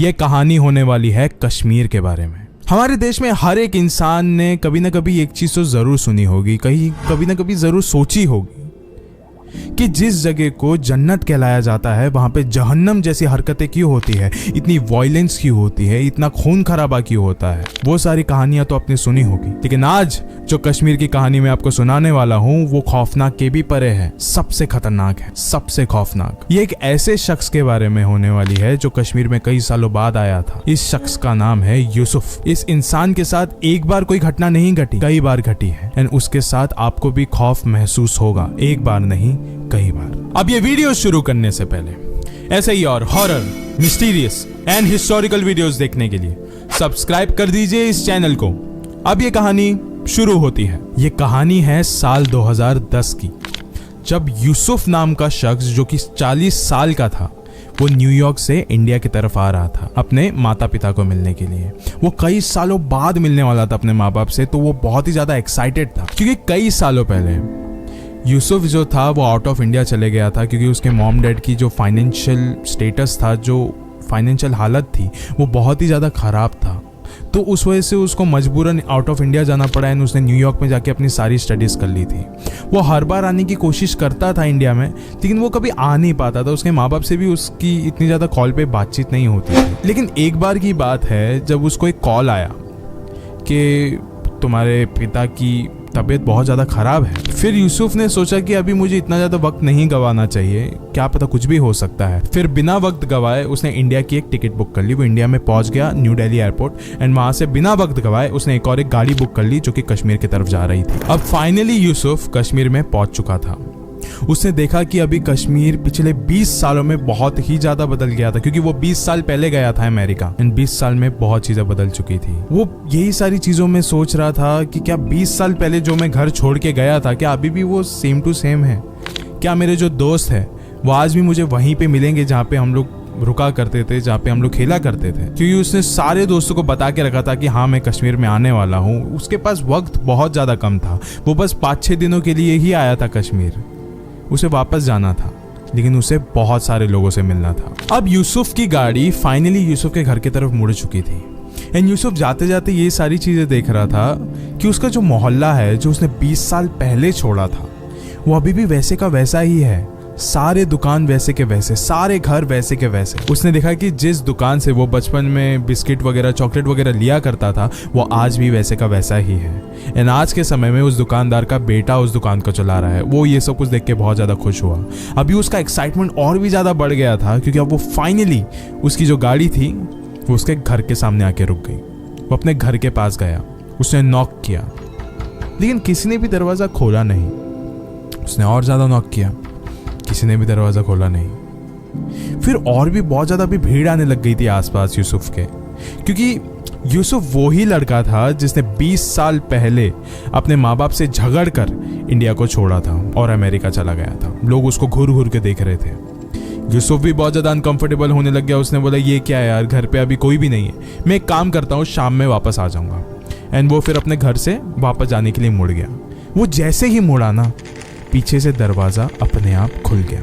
ये कहानी होने वाली है कश्मीर के बारे में। हमारे देश में हर एक इंसान ने कभी ना कभी एक चीज तो जरूर सुनी होगी, कभी ना कभी जरूर सोची होगी कि जिस जगह को जन्नत कहलाया जाता है वहां पे जहन्नम जैसी हरकतें क्यों होती है, इतनी वायलेंस क्यों होती है, इतना खून खराबा क्यों होता है। वो सारी कहानियां तो आपने सुनी होगी, लेकिन आज जो कश्मीर की कहानी मैं आपको सुनाने वाला हूं वो खौफनाक के भी परे है, सबसे खतरनाक है, सबसे खौफनाक। ये एक ऐसे शख्स के बारे में होने वाली है जो कश्मीर में कई सालों बाद आया था। इस शख्स का नाम है यूसुफ। इस इंसान के साथ एक बार कोई घटना नहीं घटी, कई बार घटी है, एंड उसके साथ आपको भी खौफ महसूस होगा, एक बार नहीं कई बार। अब ये वीडियो शुरू करने से पहले ऐसे ही और horror, mysterious and historical videos देखने के लिए सब्सक्राइब कर दीजिए इस चैनल को। अब ये कहानी शुरू होती है। ये कहानी है साल 2010 की, जब यूसुफ नाम का शख्स जो कि 40 साल का था वो न्यूयॉर्क से इंडिया की तरफ आ रहा था अपने माता पिता को मिलने के लिए। वो कई सालों बाद मिलने वाला था अपने माँ बाप से, तो वो बहुत ही ज्यादा एक्साइटेड था क्योंकि कई सालों पहले यूसुफ जो था वो आउट ऑफ इंडिया चले गया था क्योंकि उसके मॉम डैड की जो फाइनेंशियल स्टेटस था, जो फाइनेंशियल हालत थी वो बहुत ही ज़्यादा ख़राब था। तो उस वजह से उसको मजबूरन आउट ऑफ इंडिया जाना पड़ा एंड उसने न्यूयॉर्क में जाके अपनी सारी स्टडीज़ कर ली थी। वो हर बार आने की कोशिश करता था इंडिया में, लेकिन वो कभी आ नहीं पाता था। उसके माँ बाप से भी उसकी इतनी ज़्यादा कॉल पे बातचीत नहीं होती थी। लेकिन एक बार की बात है जब उसको एक कॉल आया कि तुम्हारे पिता की तबीयत बहुत ज़्यादा ख़राब है। फिर यूसुफ ने सोचा कि अभी मुझे इतना ज़्यादा वक्त नहीं गंवाना चाहिए, क्या पता कुछ भी हो सकता है। फिर बिना वक्त गंवाए उसने इंडिया की एक टिकट बुक कर ली। वो इंडिया में पहुंच गया न्यू दिल्ली एयरपोर्ट एंड वहाँ से बिना वक्त गंवाए उसने एक और एक गाड़ी बुक कर ली जो कि कश्मीर की तरफ जा रही थी। अब फाइनली यूसुफ कश्मीर में पहुंच चुका था। उसने देखा कि अभी कश्मीर पिछले 20 सालों में बहुत ही ज्यादा बदल गया था क्योंकि वो 20 साल पहले गया था अमेरिका एंड 20 साल में बहुत चीजें बदल चुकी थी। वो यही सारी चीजों में सोच रहा था कि क्या 20 साल पहले जो मैं घर छोड़ के गया था क्या अभी भी वो सेम टू सेम है। क्या मेरे जो दोस्त है वो आज भी मुझे वहीं पे मिलेंगे जहाँ पे हम लोग रुका करते थे, जहाँ पे हम लोग खेला करते थे। क्योंकि उसने सारे दोस्तों को बता के रखा था कि हाँ मैं कश्मीर में आने वाला हूँ। उसके पास वक्त बहुत ज़्यादा कम था, वो बस 5-6 दिनों के लिए ही आया था कश्मीर। उसे वापस जाना था लेकिन उसे बहुत सारे लोगों से मिलना था। अब यूसुफ की गाड़ी फाइनली यूसुफ के घर की तरफ मुड़ चुकी थी एंड यूसुफ जाते जाते ये सारी चीज़ें देख रहा था कि उसका जो मोहल्ला है जो उसने 20 साल पहले छोड़ा था वो अभी भी वैसे का वैसा ही है। सारे दुकान वैसे के वैसे, सारे घर वैसे के वैसे। उसने देखा कि जिस दुकान से वो बचपन में बिस्किट वगैरह चॉकलेट वगैरह लिया करता था वो आज भी वैसे का वैसा ही है एंड आज के समय में उस दुकानदार का बेटा उस दुकान को चला रहा है। वो ये सब कुछ देख के बहुत ज़्यादा खुश हुआ। अभी उसका एक्साइटमेंट और भी ज़्यादा बढ़ गया था क्योंकि अब वो फाइनली उसकी जो गाड़ी थी वो उसके घर के सामने आके रुक गई। वो अपने घर के पास गया, उसने नॉक किया लेकिन किसी ने भी दरवाज़ा खोला नहीं। उसने और ज़्यादा नॉक किया, किसी ने भी दरवाज़ा खोला नहीं। फिर और भी बहुत ज़्यादा भी भीड़ आने लग गई थी आसपास यूसुफ के, क्योंकि यूसुफ वो ही लड़का था जिसने 20 साल पहले अपने माँ बाप से झगड़ कर इंडिया को छोड़ा था और अमेरिका चला गया था। लोग उसको घूर घूर के देख रहे थे। यूसुफ भी बहुत ज़्यादा अनकंफर्टेबल होने लग गया। उसने बोला ये क्या है यार, घर पे अभी कोई भी नहीं है, मैं एक काम करता हूँ शाम में वापस आ जाऊँगा। एंड वो फिर अपने घर से वापस जाने के लिए मुड़ गया। वो जैसे ही मुड़ा ना, पीछे से दरवाज़ा अपने आप खुल गया।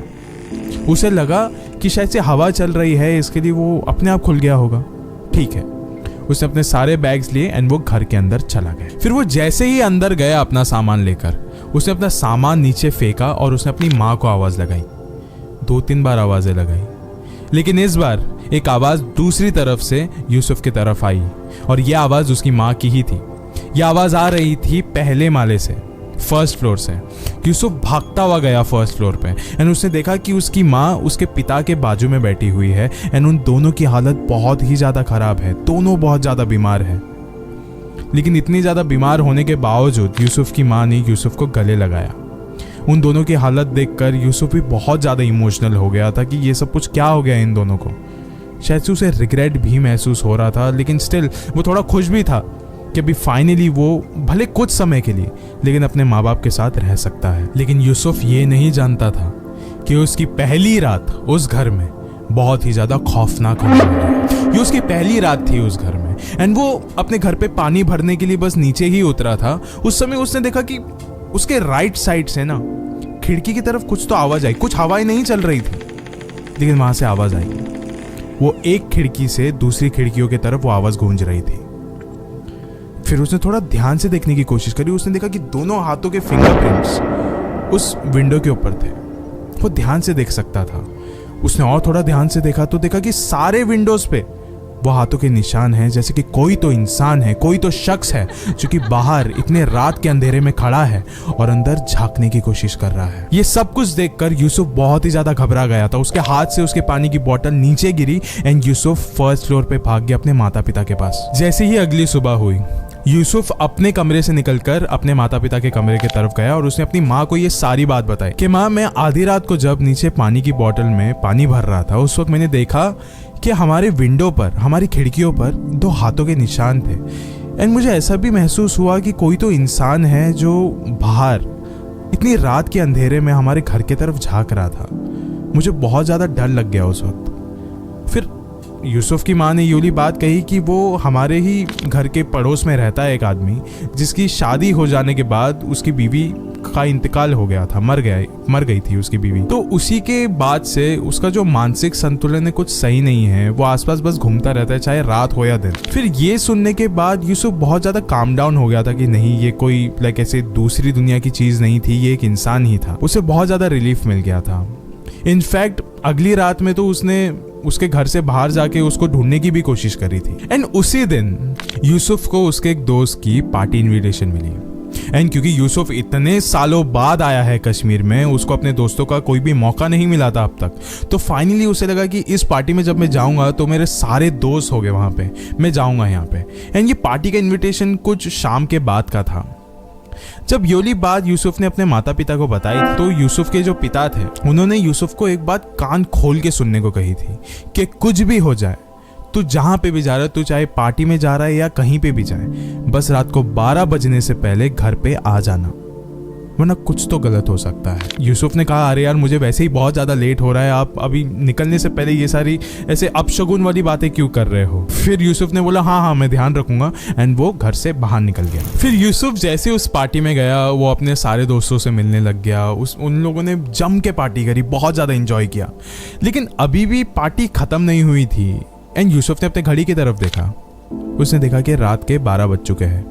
उसे लगा कि शायद से हवा चल रही है इसके लिए वो अपने आप खुल गया होगा। ठीक है, उसने अपने सारे बैग्स लिए एंड वो घर के अंदर चला गया। फिर वो जैसे ही अंदर गया अपना सामान लेकर, उसने अपना सामान नीचे फेंका और उसने अपनी माँ को आवाज़ लगाई। 2-3 बार आवाज़ें लगाई, लेकिन इस बार एक आवाज़ दूसरी तरफ से यूसुफ की तरफ आई और यह आवाज़ उसकी माँ की ही थी। यह आवाज़ आ रही थी पहले माले से, फर्स्ट फ्लोर से। यूसुफ भागता हुआ गया फर्स्ट फ्लोर पे एंड उसने देखा कि उसकी माँ उसके पिता के बाजू में बैठी हुई है एंड उन दोनों की हालत बहुत ही ज़्यादा ख़राब है। दोनों बहुत ज़्यादा बीमार है, लेकिन इतनी ज़्यादा बीमार होने के बावजूद यूसुफ की माँ ने यूसुफ को गले लगाया। उन दोनों की हालत देखकर यूसुफ भी बहुत ज़्यादा इमोशनल हो गया था कि ये सब कुछ क्या हो गया इन दोनों को। शायद से उसे रिग्रेट भी महसूस हो रहा था, लेकिन स्टिल वो थोड़ा खुश भी था कि अभी फाइनली वो भले कुछ समय के लिए लेकिन अपने माँ बाप के साथ रह सकता है। लेकिन यूसुफ ये नहीं जानता था कि उसकी पहली रात उस घर में बहुत ही ज़्यादा खौफनाक होने वाली। ये उसकी पहली रात थी उस घर में एंड वो अपने घर पे पानी भरने के लिए बस नीचे ही उतरा था। उस समय उसने देखा कि उसके राइट साइड से ना खिड़की की तरफ कुछ तो आवाज़ आई। कुछ हवाएं नहीं चल रही थी, लेकिन वहाँ से आवाज़ आई वो एक खिड़की से दूसरी खिड़कियों की तरफ वो आवाज गूंज रही थी। फिर उसने थोड़ा ध्यान से देखने की कोशिश करी। उसने देखा कि दोनों हाथों के फिंगरप्रिंट्स उस विंडो के ऊपर थे। वो ध्यान से देख सकता था। उसने और थोड़ा ध्यान से देखा तो देखा कि सारे विंडोज पे वो हाथों के निशान हैं, जैसे कि कोई तो इंसान है, कोई तो शख्स है जो कि बाहर इतने रात के अंधेरे में खड़ा है और अंदर झांकने की कोशिश कर रहा है। ये सब कुछ देखकर यूसुफ बहुत ही ज्यादा घबरा गया था। उसके हाथ से उसके पानी की बोतल नीचे गिरी एंड यूसुफ फर्स्ट फ्लोर पे भाग गया अपने माता पिता के पास। जैसे ही अगली सुबह हुई, यूसुफ अपने कमरे से निकलकर अपने माता पिता के कमरे की तरफ गया और उसने अपनी माँ को ये सारी बात बताई कि माँ, मैं आधी रात को जब नीचे पानी की बोतल में पानी भर रहा था, उस वक्त मैंने देखा कि हमारे विंडो पर, हमारी खिड़कियों पर 2 हाथों के निशान थे। एंड मुझे ऐसा भी महसूस हुआ कि कोई तो इंसान है जो बाहर इतनी रात के अंधेरे में हमारे घर की तरफ झांक रहा था। मुझे बहुत ज़्यादा डर लग गया उस वक्त। फिर यूसुफ की माँ ने यूली बात कही कि वो हमारे ही घर के पड़ोस में रहता है एक आदमी, जिसकी शादी हो जाने के बाद उसकी बीवी का इंतकाल हो गया था, मर गई थी उसकी बीवी। तो उसी के बाद से उसका जो मानसिक संतुलन है कुछ सही नहीं है। वो आसपास बस घूमता रहता है, चाहे रात हो या दिन। फिर ये सुनने के बाद यूसुफ बहुत ज्यादा काम डाउन हो गया था कि नहीं, ये कोई ऐसे दूसरी दुनिया की चीज नहीं थी, ये एक इंसान ही था। उसे बहुत ज्यादा रिलीफ मिल गया था। इनफैक्ट अगली रात में तो उसने उसके घर से बाहर जाके उसको ढूंढने की भी कोशिश करी थी। एंड उसी दिन यूसुफ को उसके एक दोस्त की पार्टी इनविटेशन मिली। एंड क्योंकि यूसुफ इतने सालों बाद आया है कश्मीर में, उसको अपने दोस्तों का कोई भी मौका नहीं मिला था अब तक, तो फाइनली उसे लगा कि इस पार्टी में जब मैं जाऊंगा तो मेरे सारे दोस्त हो गए वहां पे, मैं जाऊंगा यहाँ पे। एंड ये पार्टी का इनविटेशन कुछ शाम के बाद का था। जब योली बात यूसुफ ने अपने माता पिता को बताई तो यूसुफ के जो पिता थे उन्होंने यूसुफ को एक बात कान खोल के सुनने को कही थी कि कुछ भी हो जाए, तू जहां पे भी जा रहा है, तू चाहे पार्टी में जा रहा है या कहीं पे भी जाए, बस रात को 12 बजने से पहले घर पे आ जाना, वरना कुछ तो गलत हो सकता है। यूसुफ ने कहा, अरे यार मुझे वैसे ही बहुत ज्यादा लेट हो रहा है, आप अभी निकलने से पहले ये सारी ऐसे अपशगुन वाली बातें क्यों कर रहे हो। फिर यूसुफ ने बोला हाँ मैं ध्यान रखूंगा। एंड वो घर से बाहर निकल गया। फिर यूसुफ जैसे उस पार्टी में गया, वो अपने सारे दोस्तों से मिलने लग गया। उन लोगों ने जम के पार्टी करी, बहुत ज्यादा इंजॉय किया। लेकिन अभी भी पार्टी खत्म नहीं हुई थी। एंड यूसुफ ने अपने घड़ी की तरफ देखा। उसने देखा कि रात के 12 बज चुके हैं,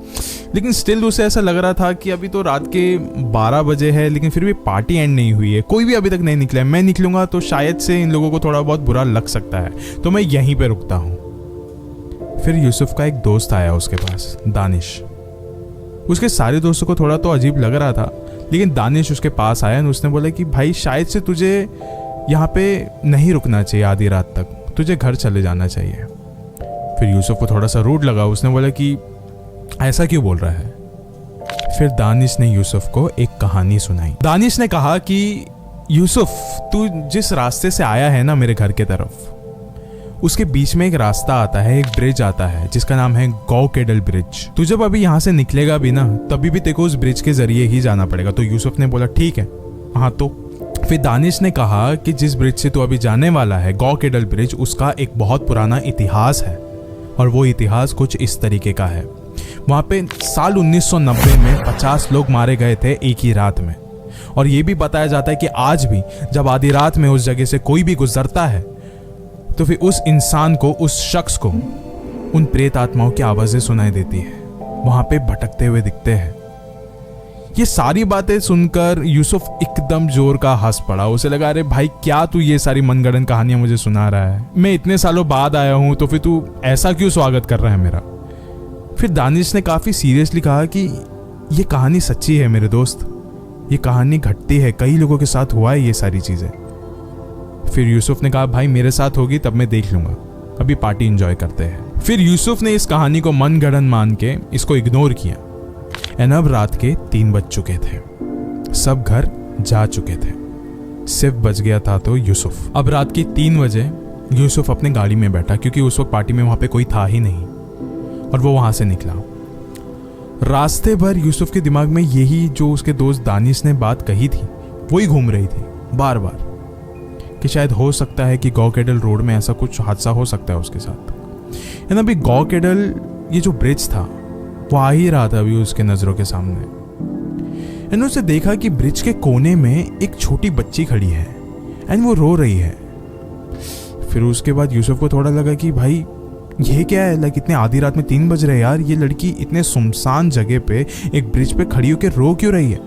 लेकिन स्टिल उसे ऐसा लग रहा था कि अभी तो रात के 12 बजे है, लेकिन फिर भी पार्टी एंड नहीं हुई है, कोई भी अभी तक नहीं निकला है। मैं निकलूंगा तो शायद से इन लोगों को थोड़ा बहुत बुरा लग सकता है, तो मैं यहीं पे रुकता हूँ। फिर यूसुफ का एक दोस्त आया उसके पास, दानिश। उसके सारे दोस्तों को थोड़ा तो अजीब लग रहा था, लेकिन दानिश उसके पास आया और उसने बोला कि भाई शायद से तुझे यहाँ पे नहीं रुकना चाहिए आधी रात तक, तुझे घर चले जाना चाहिए। फिर यूसुफ को थोड़ा सा रूड लगा। उसने बोला कि ऐसा क्यों बोल रहा है। फिर दानिश ने यूसुफ को एक कहानी सुनाई। दानिश ने कहा कि यूसुफ, तू जिस रास्ते से आया है ना मेरे घर के तरफ, उसके बीच में एक रास्ता आता है, एक ब्रिज आता है जिसका नाम है गौकेडल ब्रिज। तू जब अभी यहाँ से निकलेगा भी ना, तभी भी तेरे को उस ब्रिज के जरिए ही जाना पड़ेगा। तो यूसुफ ने बोला ठीक है। हाँ तो फिर दानिश ने कहा कि जिस ब्रिज से तू अभी जाने वाला है, गौकेडल ब्रिज, उसका एक बहुत पुराना इतिहास है। और वो इतिहास कुछ इस तरीके का है। वहाँ पे साल 1990 में 50 लोग मारे गए थे एक ही रात में। और ये भी बताया जाता है कि आज भी जब आधी रात में उस जगह से कोई भी गुजरता है तो फिर उस इंसान को, उस शख्स को उन प्रेत आत्माओं की आवाज़ें सुनाई देती है, वहाँ पे भटकते हुए दिखते हैं। ये सारी बातें सुनकर यूसुफ एकदम जोर का हंस पड़ा। उसे लगा, अरे भाई क्या तू ये सारी मनगढ़ंत कहानियां मुझे सुना रहा है, मैं इतने सालों बाद आया हूं, तो फिर तू ऐसा क्यों स्वागत कर रहा है मेरा। फिर दानिश ने काफी सीरियसली कहा कि ये कहानी सच्ची है मेरे दोस्त, ये कहानी घटती है, कई लोगों के साथ हुआ है ये सारी चीजें। फिर यूसुफ ने कहा, भाई मेरे साथ होगी तब मैं देख लूंगा, अभी पार्टी एंजॉय करते हैं। फिर यूसुफ ने इस कहानी को मनगढ़ंत मान के इसको इग्नोर किया। एंड अब रात के 3 बज चुके थे, सब घर जा चुके थे, सिर्फ बच गया था तो यूसुफ। अब रात के 3 बजे यूसुफ अपने गाड़ी में बैठा, क्योंकि उस वक्त पार्टी में वहां पे कोई था ही नहीं, और वो वहां से निकला। रास्ते भर यूसुफ के दिमाग में यही जो उसके दोस्त दानिश ने बात कही थी वही घूम रही थी बार बार, कि शायद हो सकता है कि गौकेडल रोड में ऐसा कुछ हादसा हो सकता है उसके साथ। एंड अभी गौकेडल, ये जो ब्रिज था वो आ ही रहा था अभी उसके नजरों के सामने। एंड उसे देखा कि ब्रिज के कोने में एक छोटी बच्ची खड़ी है एंड वो रो रही है। फिर उसके बाद यूसुफ को थोड़ा लगा कि भाई ये क्या है, लाइक इतने आधी रात में 3 बज रहे हैं यार, ये लड़की इतने सुनसान जगह पे एक ब्रिज पे खड़ी होकर रो क्यों रही है।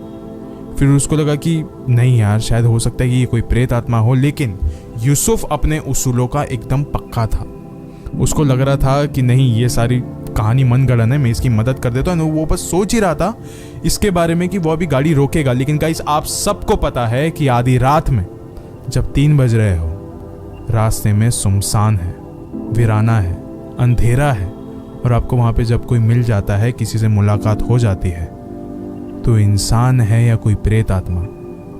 फिर उसको लगा कि नहीं यार, शायद हो सकता है कि ये कोई प्रेत आत्मा हो। लेकिन यूसुफ अपने उसूलों का एकदम पक्का था। उसको लग रहा था कि नहीं, ये सारी कहानी मन गढ़ंत है, मैं इसकी मदद कर देता हूँ। वो बस सोच ही रहा था इसके बारे में कि वो अभी गाड़ी रोकेगा। लेकिन गाइस, आप सबको पता है कि आधी रात में जब 3 बज रहे हो, रास्ते में सुनसान है, वीराना है, अंधेरा है, और आपको वहां पे जब कोई मिल जाता है, किसी से मुलाकात हो जाती है, तो इंसान है या कोई प्रेत आत्मा,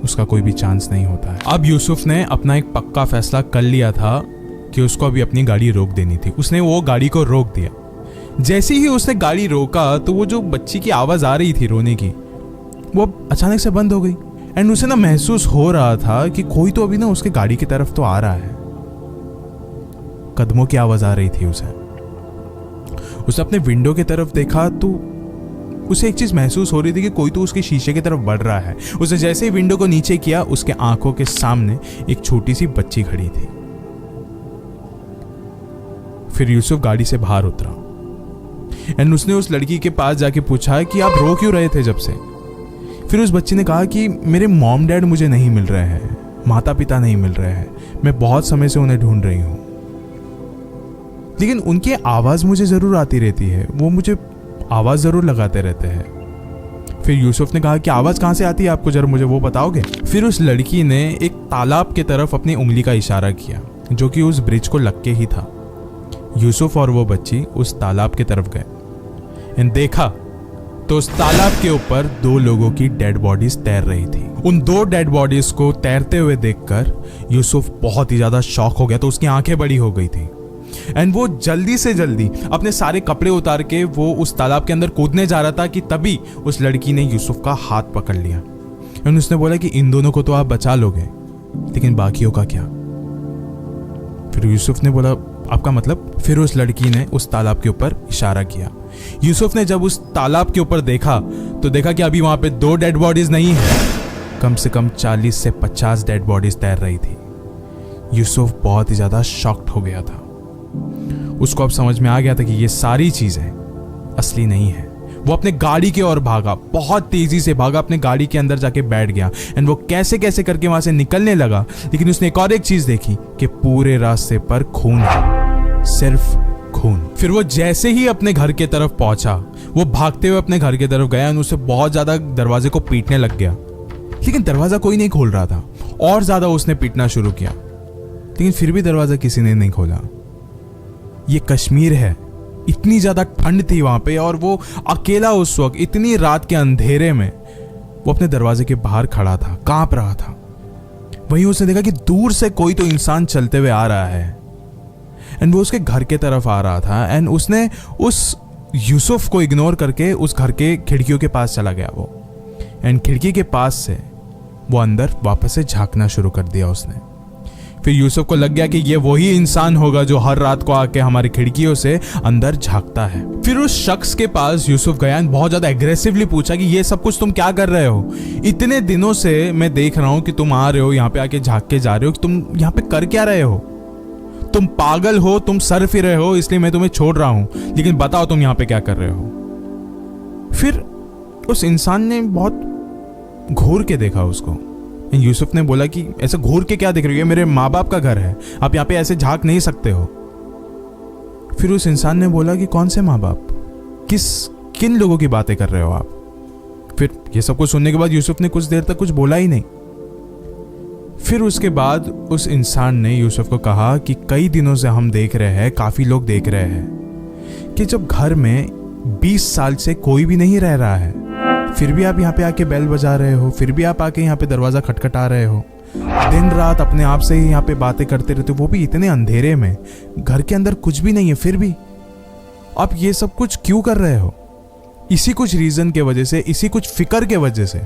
उसका कोई भी चांस नहीं होता है। अब यूसुफ ने अपना एक पक्का फैसला कर लिया था कि उसको अभी अपनी गाड़ी रोक देनी थी। उसने वो गाड़ी को रोक दिया। जैसे ही उसने गाड़ी रोका तो वो जो बच्ची की आवाज आ रही थी रोने की, वो अचानक से बंद हो गई। एंड उसे ना महसूस हो रहा था कि कोई तो अभी ना उसके गाड़ी की तरफ तो आ रहा है। कदमों की आवाज आ रही थी उसे। उसने अपने विंडो की तरफ देखा तो उसे एक चीज महसूस हो रही थी कि कोई तो उसके शीशे की तरफ बढ़ रहा है। उसने जैसे ही विंडो को नीचे किया, उसके आंखों के सामने एक छोटी सी बच्ची खड़ी थी। फिर यूसुफ गाड़ी से बाहर उतरा एंड उसने उस लड़की के पास जाके पूछा कि आप रो क्यों रहे थे जब से। फिर उस बच्ची ने कहा कि मेरे मॉम डैड मुझे नहीं मिल रहे हैं, माता पिता नहीं मिल रहे हैं, मैं बहुत समय से उन्हें ढूंढ रही हूं, लेकिन उनकी आवाज मुझे जरूर आती रहती है, वो मुझे आवाज जरूर लगाते रहते हैं। फिर यूसुफ ने कहा कि आवाज कहां से आती है आपको, जरा मुझे वो बताओगे। फिर उस लड़की ने एक तालाब की तरफ अपनी उंगली का इशारा किया, जो कि उस ब्रिज को लग के ही था। यूसुफ और वो बच्ची उस तालाब की तरफ गए एंड देखा तो उस तालाब के ऊपर 2 लोगों की डेड बॉडीज तैर रही थी। उन 2 डेड बॉडीज को तैरते हुए देखकर यूसुफ बहुत ही ज्यादा शॉक हो गया, तो उसकी आंखें बड़ी हो गई थी एंड वो जल्दी से जल्दी अपने सारे कपड़े उतार के वो उस तालाब के अंदर कूदने जा रहा था कि तभी उस लड़की ने यूसुफ का हाथ पकड़ लिया एंड उसने बोला कि इन दोनों को तो आप बचा लोगे, लेकिन बाकियों का क्या। फिर यूसुफ ने बोला आपका मतलब। फिर उस लड़की ने उस तालाब के ऊपर इशारा किया। यूसुफ ने जब उस तालाब के ऊपर देखा तो देखा कि अभी वहां पे 2 डेड बॉडीज नहीं है, कम से कम 40 से 50 डेड बॉडीज तैर रही थी। यूसुफ बहुत ही ज्यादा शॉक्ड हो गया था। उसको अब समझ में आ गया था कि ये सारी चीजें असली नहीं है। वो अपने गाड़ी की ओर भागा, बहुत तेजी से भागा, अपने गाड़ी के अंदर जाके बैठ गया एंड वो कैसे कैसे करके वहां से निकलने लगा। लेकिन उसने एक और एक चीज देखी कि पूरे रास्ते पर खून है, सिर्फ खून। फिर वो जैसे ही अपने घर के तरफ पहुंचा, वो भागते हुए अपने घर की तरफ गया और उसे बहुत ज्यादा दरवाजे को पीटने लग गया। लेकिन दरवाजा कोई नहीं खोल रहा था। और ज्यादा उसने पीटना शुरू किया, लेकिन फिर भी दरवाजा किसी ने नहीं खोला। ये कश्मीर है, इतनी ज्यादा ठंड थी वहां पे और वो अकेला उस वक्त इतनी रात के अंधेरे में वो अपने दरवाजे के बाहर खड़ा था, कांप रहा था। वहीं उसने देखा कि दूर से कोई तो इंसान चलते हुए आ रहा है एंड वो उसके घर के तरफ आ रहा था एंड उसने उस यूसुफ को इग्नोर करके उस घर के खिड़कियों के पास चला गया वो एंड खिड़की के पास से वो अंदर वापस से झांकना शुरू कर दिया उसने। फिर यूसुफ को लग गया कि ये वही इंसान होगा जो हर रात को आके हमारी खिड़कियों से अंदर झांकता है। फिर उस शख्स के पास यूसुफ गया और बहुत ज्यादा एग्रेसिवली पूछा कि ये सब कुछ तुम क्या कर रहे हो? इतने दिनों से मैं देख रहा हूं कि तुम आ रहे हो यहाँ पे, आके झांक के जा रहे हो, तुम यहाँ पे कर क्या रहे हो? तुम पागल हो, तुम सर फिर रहे हो, इसलिए मैं तुम्हें छोड़ रहा हूं, लेकिन बताओ तुम यहाँ पे क्या कर रहे हो? फिर उस इंसान ने बहुत घूर के देखा उसको। यूसुफ ने बोला कि ऐसे घूर के क्या देख रही हो, मेरे माँ बाप का घर है, आप यहाँ पे ऐसे झांक नहीं सकते हो। फिर उस इंसान ने बोला कि कौन से माँ बाप, किन लोगों की बातें कर रहे हो आप? फिर ये सब कुछ सुनने के बाद यूसुफ ने कुछ देर तक कुछ बोला ही नहीं। फिर उसके बाद उस इंसान ने यूसुफ को कहा कि कई दिनों से हम देख रहे हैं, काफी लोग देख रहे हैं कि जब घर में 20 साल से कोई भी नहीं रह रहा है, फिर भी आप यहाँ पे आके बेल बजा रहे हो, फिर भी आप आके यहाँ पे दरवाजा खटखटा रहे हो, दिन रात अपने आप से ही यहाँ पे बातें करते रहते हो, वो भी इतने अंधेरे में, घर के अंदर कुछ भी नहीं है, फिर भी आप ये सब कुछ क्यों कर रहे हो? इसी कुछ रीजन के वजह से, इसी कुछ फिक्र के वजह से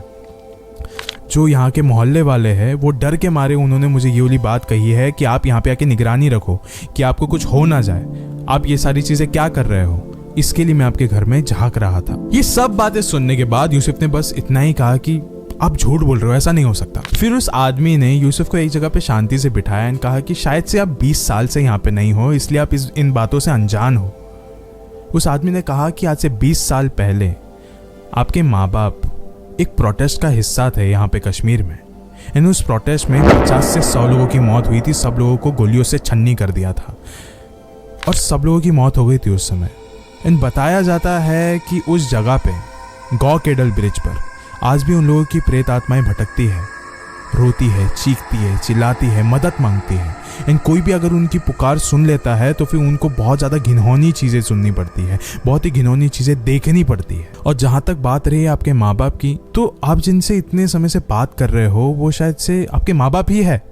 जो यहाँ के मोहल्ले वाले हैं वो डर के मारे उन्होंने मुझे ये वाली बात कही है कि आप यहाँ पे आके निगरानी रखो कि आपको कुछ हो ना जाए। आप ये सारी चीजें क्या कर रहे हो? इसके लिए मैं आपके घर में झांक रहा था। ये सब बातें सुनने के बाद यूसुफ ने बस इतना ही कहा कि आप झूठ बोल रहे हो, ऐसा नहीं हो सकता। फिर उस आदमी ने यूसुफ को एक जगह पे शांति से बिठाया और कहा कि शायद से आप 20 साल से यहाँ पे नहीं हो, इसलिए आप इन बातों से अनजान हो। उस आदमी ने कहा कि आज से 20 साल पहले आपके माँ बाप एक प्रोटेस्ट का हिस्सा थे यहाँ पे कश्मीर में। इन उस प्रोटेस्ट में 50 से 100 लोगों की मौत हुई थी। सब लोगों को गोलियों से छन्नी कर दिया था और सब लोगों की मौत हो गई थी उस समय। इन बताया जाता है कि उस जगह पे गौ केडल ब्रिज पर आज भी उन लोगों की प्रेत आत्माएं भटकती है, रोती है, चीखती है, चिल्लाती है, मदद मांगती है। इन कोई भी अगर उनकी पुकार सुन लेता है तो फिर उनको बहुत ज़्यादा घिनौनी चीज़ें सुननी पड़ती है, बहुत ही घिनौनी चीज़ें देखनी पड़ती है। और जहाँ तक बात रही है आपके माँ बाप की, तो आप जिनसे इतने समय से बात कर रहे हो वो शायद से आपके माँ बाप ही है,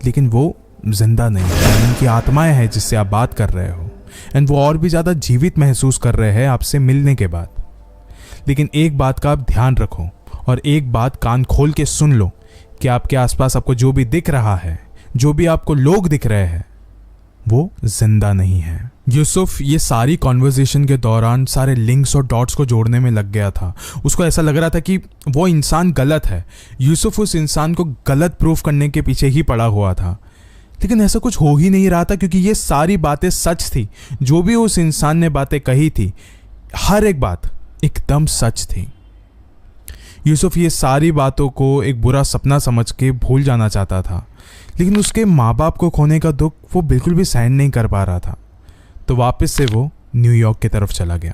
लेकिन वो जिंदा नहीं है। उनकी आत्माएं हैं जिससे आप बात कर रहे हो, एंड वो और भी ज़्यादा जीवित महसूस कर रहे हैं आपसे मिलने के बाद। लेकिन एक बात का आप ध्यान रखो और एक बात कान खोल के सुन लो कि आपके आसपास आपको जो भी दिख रहा है, जो भी आपको लोग दिख रहे हैं, वो जिंदा नहीं है। यूसुफ ये सारी कॉन्वर्सेशन के दौरान सारे लिंक्स और डॉट्स को जोड़ने में लग गया था। उसको ऐसा लग रहा था कि वो इंसान गलत है। यूसुफ उस इंसान को गलत प्रूफ करने के पीछे ही पड़ा हुआ था, लेकिन ऐसा कुछ हो ही नहीं रहा था क्योंकि ये सारी बातें सच थी। जो भी उस इंसान ने बातें कही थी, हर एक बात एकदम सच थी। यूसुफ ये सारी बातों को एक बुरा सपना समझ के भूल जाना चाहता था, लेकिन उसके माँ बाप को खोने का दुख वो बिल्कुल भी सहन नहीं कर पा रहा था। तो वापस से वो न्यूयॉर्क की तरफ चला गया।